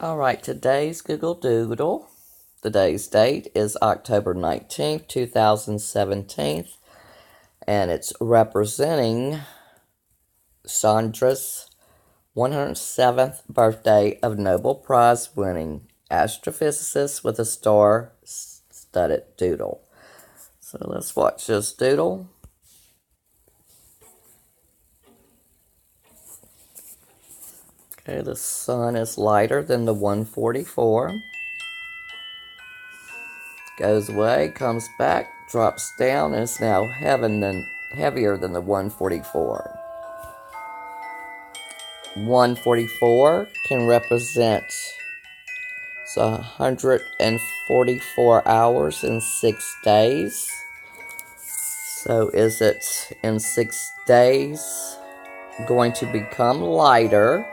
Alright, today's Google Doodle. Today's date is October 19th, 2017, and it's representing Chandra's 107th birthday of Nobel Prize winning astrophysicist with a star-studded doodle. So let's watch this doodle. Okay, the sun is lighter than the 144. Goes away, comes back, drops down, and is now heavier than the 144. 144 can represent 144 hours in 6 days. So is it in 6 days going to become lighter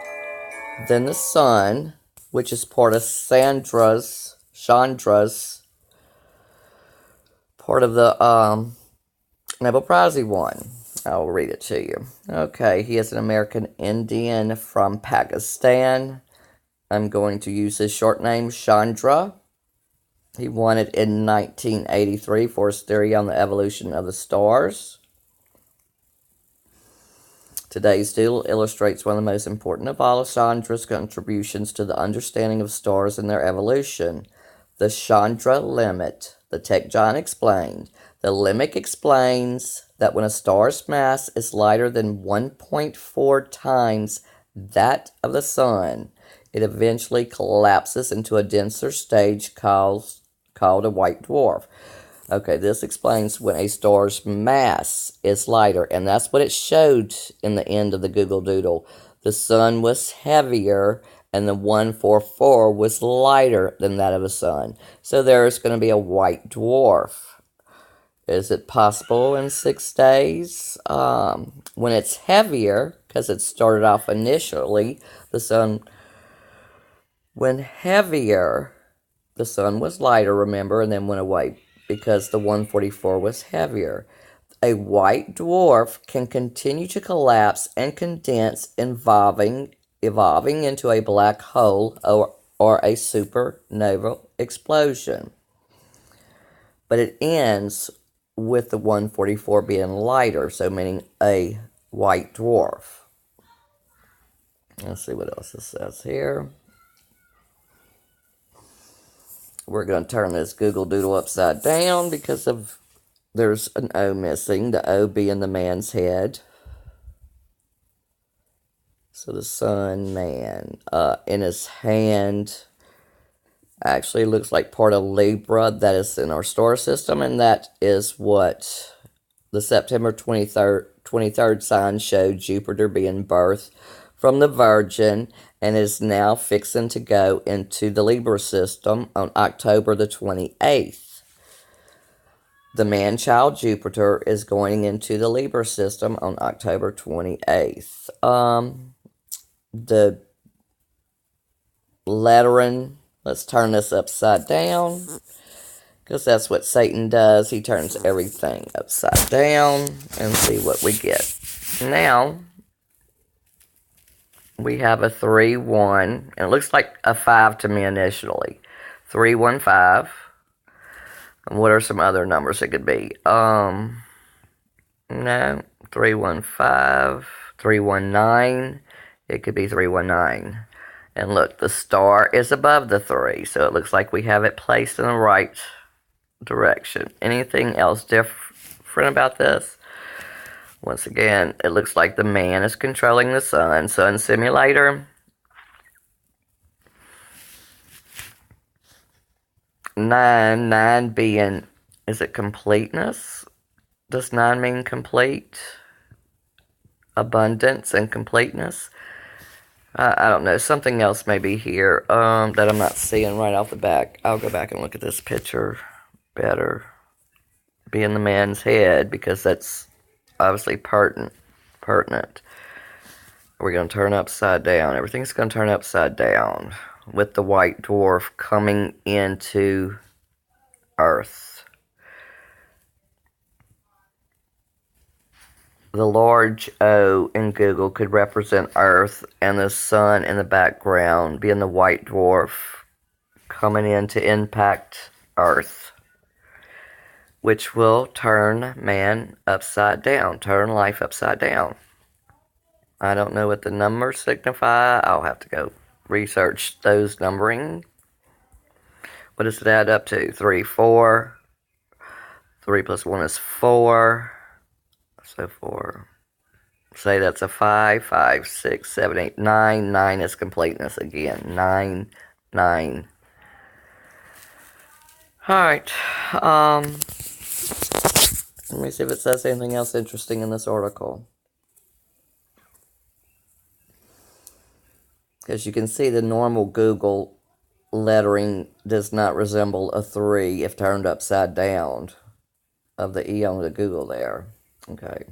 than the sun, which is part of Chandra's part of the Nobel Prize he won. I'll read it to you. Okay, he is an American Indian from Pakistan. I'm going to use his short name, Chandra. He won it in 1983 for his theory on the evolution of the stars. Today's doodle illustrates one of the most important of all of Chandra's contributions to the understanding of stars and their evolution. The Chandra limit. The Tech Giant explained. The limit explains that when a star's mass is lighter than 1.4 times that of the sun, it eventually collapses into a denser stage called a white dwarf. Okay, this explains when a star's mass is lighter, and that's what it showed in the end of the Google Doodle. The sun was heavier, and the 144 was lighter than that of the sun. So there's going to be a white dwarf. Is it possible in 6 days? When it's heavier, because it started off initially, when heavier, the sun was lighter, remember, and then went away because the 144 was heavier. A white dwarf can continue to collapse and condense, evolving into a black hole or a supernova explosion. But it ends with the 144 being lighter, so meaning a white dwarf. Let's see what else it says here. We're going to turn this Google Doodle upside down because there's an O missing, the O being the man's head. So the sun, man, in his hand, actually looks like part of Libra that is in our star system, and that is what the September 23rd sign showed Jupiter being birthed from the Virgin and is now fixing to go into the Libra system on October the 28th. The man-child Jupiter is going into the Libra system on October 28th. The lettering, let's turn this upside down, because that's what Satan does. He turns everything upside down, and see what we get. Now, we have a 3-1, and it looks like a 5 to me initially. 315. And what are some other numbers it could be? No, 315, 319. It could be 319. And look, the star is above the 3, so it looks like we have it placed in the right direction. Anything else different about this? Once again, it looks like the man is controlling the sun. Sun simulator. 9 being, is it completeness? Does 9 mean complete? Abundance and completeness? I don't know. Something else may be here that I'm not seeing right off the back. I'll go back and look at this picture better. Being the man's head, because that's obviously pertinent. We're going to turn upside down. Everything's going to turn upside down with the white dwarf coming into Earth. The large O in Google could represent Earth, and the sun in the background being the white dwarf coming in to impact Earth, which will turn man upside down, turn life upside down. I don't know what the numbers signify. I'll have to go research those numbering. What does it add up to? 3, 4. 3 plus 1 is 4. So 4. Say that's a 5. 5, 6, 7, 8, 9. 9 is completeness again. 9, 9. Alright. Let me see if it says anything else interesting in this article. As you can see, the normal Google lettering does not resemble a 3 if turned upside down of the E on the Google there. Okay.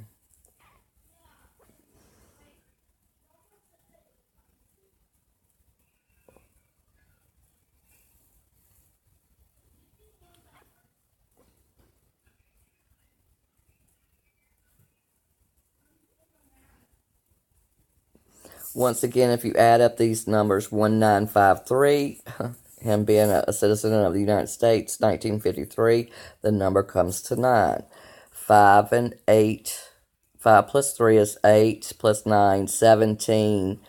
Once again, if you add up these numbers, 1953, him being a citizen of the United States, 1953, the number comes to 9. 5 and 8. 5 plus 3 is 8, plus 9, 17,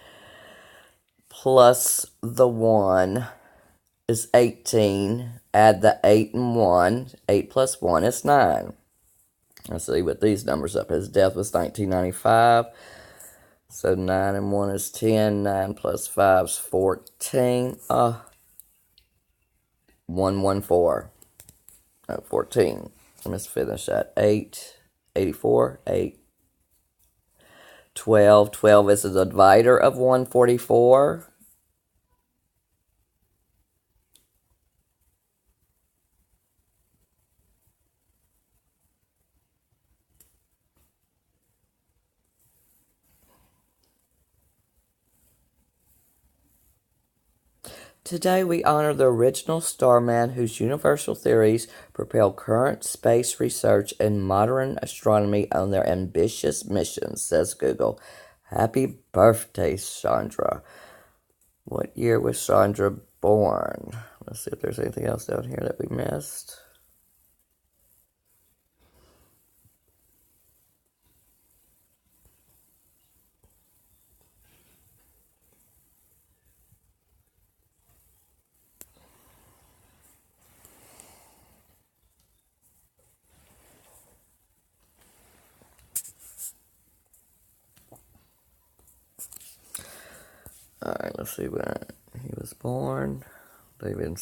plus the 1 is 18. Add the 8 and 1. 8 plus 1 is 9. Let's see what these numbers up. His death was 1995. So 9 and 1 is 10. 9 plus 5 is 14. 114. No, 14. Let's finish that. 8. 84. 8. 12. 12 is the divider of 144. Today we honor the original starman whose universal theories propel current space research and modern astronomy on their ambitious missions, says Google. Happy birthday, Chandra. What year was Chandra born? Let's see if there's anything else down here that we missed. Alright, let's see when he was born. David